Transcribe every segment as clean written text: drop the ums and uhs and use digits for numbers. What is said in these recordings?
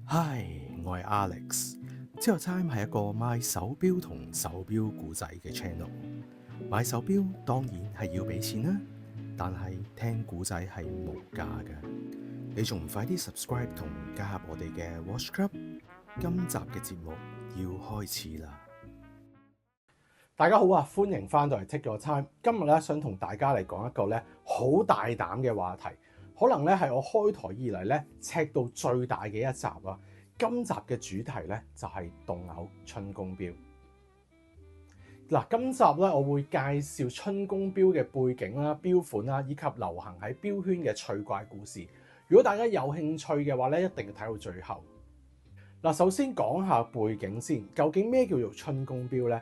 Hi，我係 Alex。之後 Time 係一個賣手錶同手錶故仔嘅 channel。買手錶當然係要俾錢啦，但係聽故仔係無價嘅。你仲唔快啲 subscribe 同加入我哋嘅 Watch Club？今集嘅節目要開始啦！大家好啊，歡迎翻到嚟 Take Your Time。今日咧想同大家嚟講一個咧好大膽嘅話題，可能咧係我開台以嚟咧尺度最大嘅一集啊！今集嘅主題咧就係動偶春宮錶。嗱，今集咧我會介紹春宮錶嘅背景啦、錶款啦，以及流行喺錶圈嘅趣怪故事。如果大家有興趣嘅話咧，一定要睇到最後。嗱，首先講下背景先，究竟咩叫做春宮錶咧？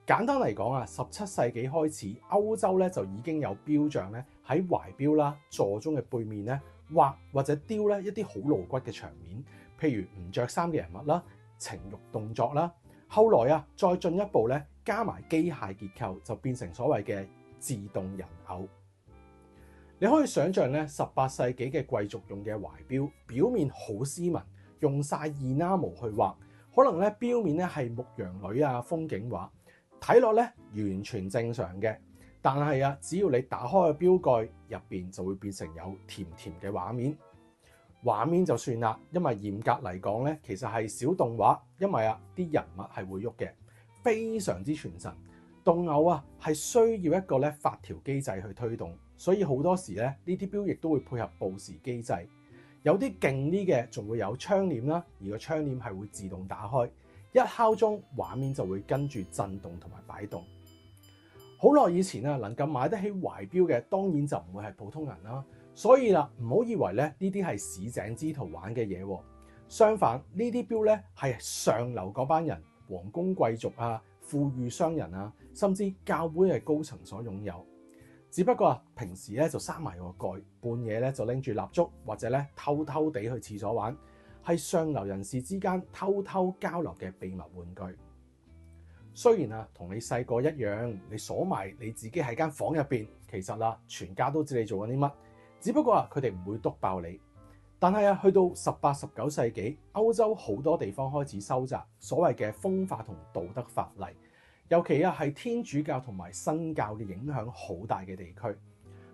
簡單嚟講啊，17世紀開始，歐洲咧就已經有錶匠咧喺懷錶啦、座鐘嘅背面咧畫或者雕咧一啲好露骨嘅場面，譬如唔着衫嘅人物啦、情慾動作啦。後來啊，再進一步咧加埋機械結構，就變成所謂嘅自動人偶。你可以想象咧，18世紀嘅貴族用嘅懷錶，表面好斯文，用晒enamel去畫，可能咧錶面咧係牧羊女啊、風景畫。睇落咧完全正常嘅，但係啊，只要你打開個錶蓋，入邊就會變成有甜甜嘅畫面。畫面就算啦，因為嚴格嚟講咧，其實係小動畫，因為啊啲人物係會喐嘅，非常之傳神。動偶啊係需要一個咧發條機制去推動，所以好多時咧呢啲錶亦都會配合報時機制。有啲勁啲嘅仲會有窗簾啦，而個窗簾係會自動打開。一敲鐘，畫面就會跟住震動同埋擺動。好耐以前啊，能夠買得起懷錶嘅，當然就唔會係普通人啦。所以啦，唔好以為咧呢啲係市井之徒玩嘅嘢。相反，呢啲錶咧係上流嗰班人、皇宮貴族啊、富裕商人啊，甚至教會嘅高層所擁有。只不過啊，平時咧就閂埋個蓋，半夜咧就拎住蠟燭或者咧偷偷地去廁所玩。係上流人士之間偷偷交流嘅秘密玩具。雖然啊，同你細個一樣，你鎖埋你自己喺間房入邊，其實啊，全家都知你做緊啲乜。只不過啊，佢哋唔會篤爆你。但係啊，去到18、19世紀，歐洲好多地方開始收窄所謂嘅風化同道德法例，尤其啊係天主教同埋新教嘅影響好大嘅地區。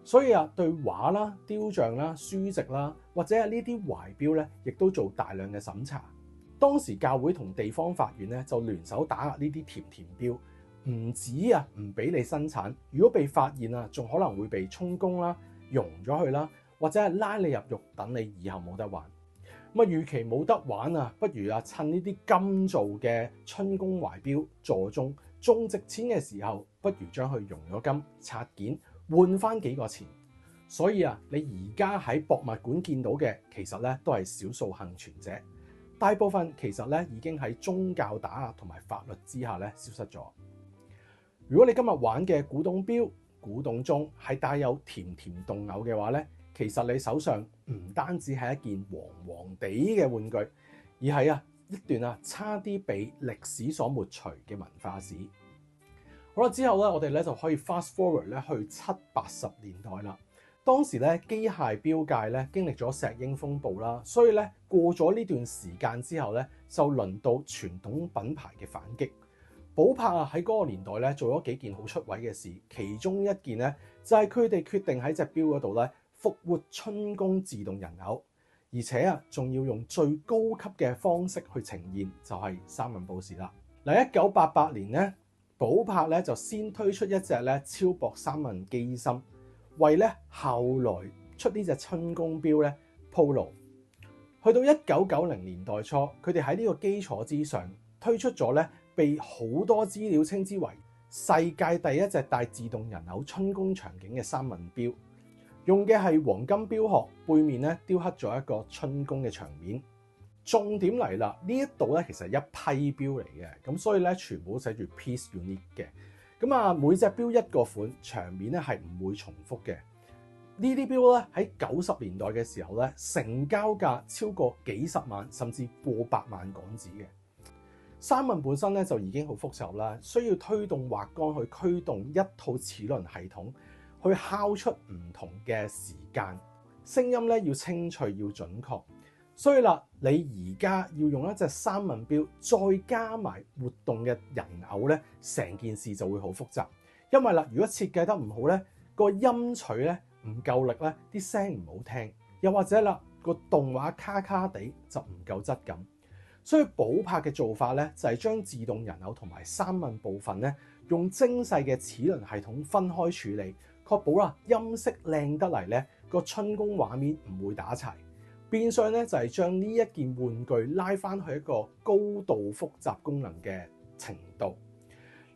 所以啊，對畫啦、雕像啦、書籍啦，或者係呢啲懷錶咧，亦都做大量嘅審查。當時教會同地方法院咧就聯手打壓呢啲甜甜錶，唔止啊唔俾你生產，如果被發現啊，仲可能會被充公啦、熔咗佢啦，或者係拉你入獄，等你以後冇得玩。咁啊，與其冇得玩啊，不如啊趁呢啲金做嘅春宮懷錶座鐘仲值錢嘅時候，不如將佢熔咗金拆件，換翻幾個錢。所以啊，你而家喺博物館見到嘅，其實咧都係少數幸存者，大部分其實咧已經喺宗教打壓同埋法律之下咧消失咗。如果你今日玩嘅古董錶、古董鐘係帶有甜甜動偶嘅話咧，其實你手上唔單止係一件黃黃地嘅玩具，而係啊一段啊差啲被歷史所抹除嘅文化史。好啦，之後咧，我哋咧就可以 fast forward 咧去70、80年代啦。當時咧機械錶界咧經歷咗石英風暴啦，所以咧過咗呢段時間之後咧，就輪到傳統品牌嘅反擊。寶珀啊喺嗰個年代咧做咗幾件好出位嘅事，其中一件咧就係佢哋決定喺隻錶嗰度咧復活春宮自動人偶，而且啊仲要用最高級嘅方式去呈現，就係三文布士啦。嗱，1988年咧。寶珀咧就先推出一隻咧超薄三文機芯，為咧後來出呢隻春宮錶咧鋪路。去到1990年代初，佢哋喺呢個基礎之上推出咗咧被好多資料稱之為世界第一隻帶自動人偶春宮場景嘅三文錶，用嘅係黃金錶殼，背面咧雕刻咗一個春宮嘅場面。重點嚟啦，呢一度咧其實係一批錶嚟嘅，咁所以咧全部都寫住 piece unique 嘅。咁啊，每隻錶一個款，場面咧係唔會重複嘅。呢啲錶咧喺90年代嘅時候咧，成交價超過幾十萬甚至過百萬港紙嘅。三文本身咧就已經好複雜啦，需要推動滑桿去驅動一套齒輪系統，去敲出唔同嘅時間，聲音咧要清脆要準確。所以啦，你而家要用一隻三問錶，再加埋活動嘅人偶咧，成件事就會好複雜。因為啦，如果設計得唔好咧，個音取咧唔夠力咧，啲聲唔好聽，又或者啦個動畫卡卡地就唔夠質感。所以寶珀嘅做法咧，就係將自動人偶同埋三問部分咧，用精細嘅齒輪系統分開處理，確保啦音色靚得嚟咧，個春宮畫面唔會打柴。變相咧就係將呢一件玩具拉翻去一個高度複雜功能嘅程度。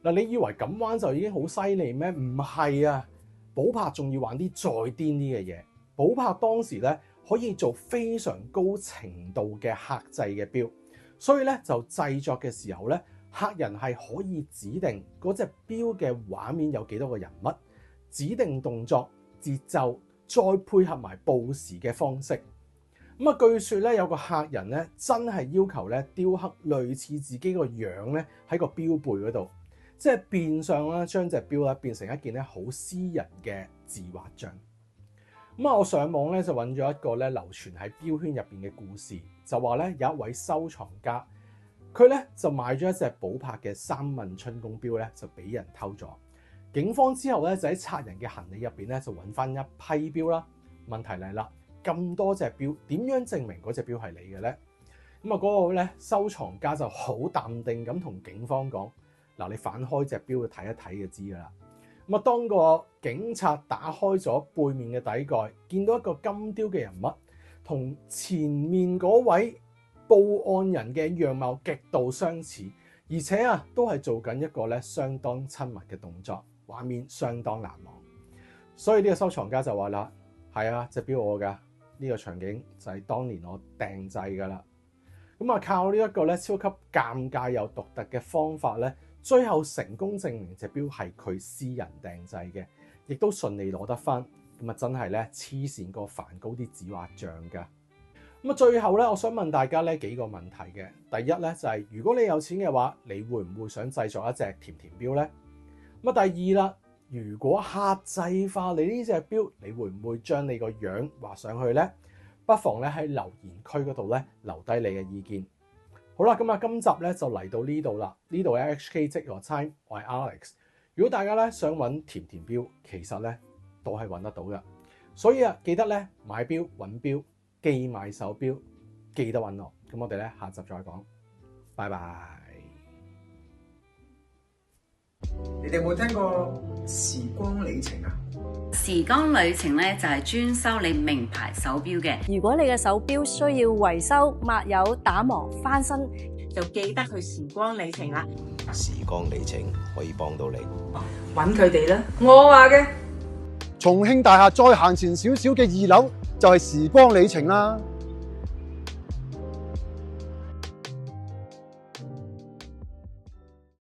嗱，你以為咁玩就已經好犀利咩？唔係啊，寶珀仲要玩啲再癲啲嘅嘢。寶珀當時咧可以做非常高程度嘅客製嘅錶，所以咧就製作嘅時候咧，客人係可以指定嗰隻錶嘅畫面有幾多個人物，指定動作、節奏，再配合埋報時嘅方式。咁啊，據說咧有個客人咧真係要求咧雕刻類似自己個樣咧喺個錶背嗰度，即係變相啦將隻錶咧變成一件咧好私人嘅自畫像。咁啊，我上網咧就揾咗一個咧流傳喺錶圈入邊嘅故事，就話咧有一位收藏家，佢咧就買咗一隻寶珀嘅三問春宮錶咧，就俾人偷咗。警方之後咧就喺賊人嘅行李入邊咧就揾翻一批錶啦。問題嚟啦，咁多隻錶點樣證明嗰隻錶係你嘅咧？咁啊，嗰個咧收藏家就好淡定咁同警方講：嗱，你反開隻錶去睇一睇就知㗎啦。咁啊，當個警察打開咗背面嘅底蓋，見到一個金雕嘅人物，同前面嗰位報案人嘅樣貌極度相似，而且啊都係做緊一個咧相當親密嘅動作，畫面相當難忘。所以呢個收藏家就話啦：係啊，隻錶我㗎，呢個場景就係當年我訂製㗎啦。咁啊，靠呢一個咧超級尷尬又獨特嘅方法咧，最後成功證明隻錶係佢私人訂製嘅，亦都順利攞得翻。咁啊，真係咧黐線過梵高啲自畫像㗎。咁啊，最後咧，我想問大家咧幾個問題嘅。第一咧就係，如果你有錢嘅話，你會唔會想製作一隻甜甜錶咧？咁啊，第二啦，如果客製化你呢隻錶，你會唔會將你個樣畫上去咧？不妨咧喺留言區嗰度咧留低你嘅意見。好啦，咁啊，今集咧就嚟到呢度啦。呢度係 HK Take Your Time，我係 Alex。如果大家咧想揾甜甜錶，其實咧都係揾得到嘅。所以啊，記得咧買錶揾錶，記買手錶，記得揾我。咁我哋咧下集再講，拜拜。你哋有冇聽過時光里程啊？時光旅程咧就係專收你名牌手錶嘅。如果你嘅手錶需要維修、抹油、打磨、翻新，就記得去時光里程啦。時光里程可以幫到你，揾佢哋啦。我話嘅，重慶大廈再行前少少嘅2樓就係時光里程啦。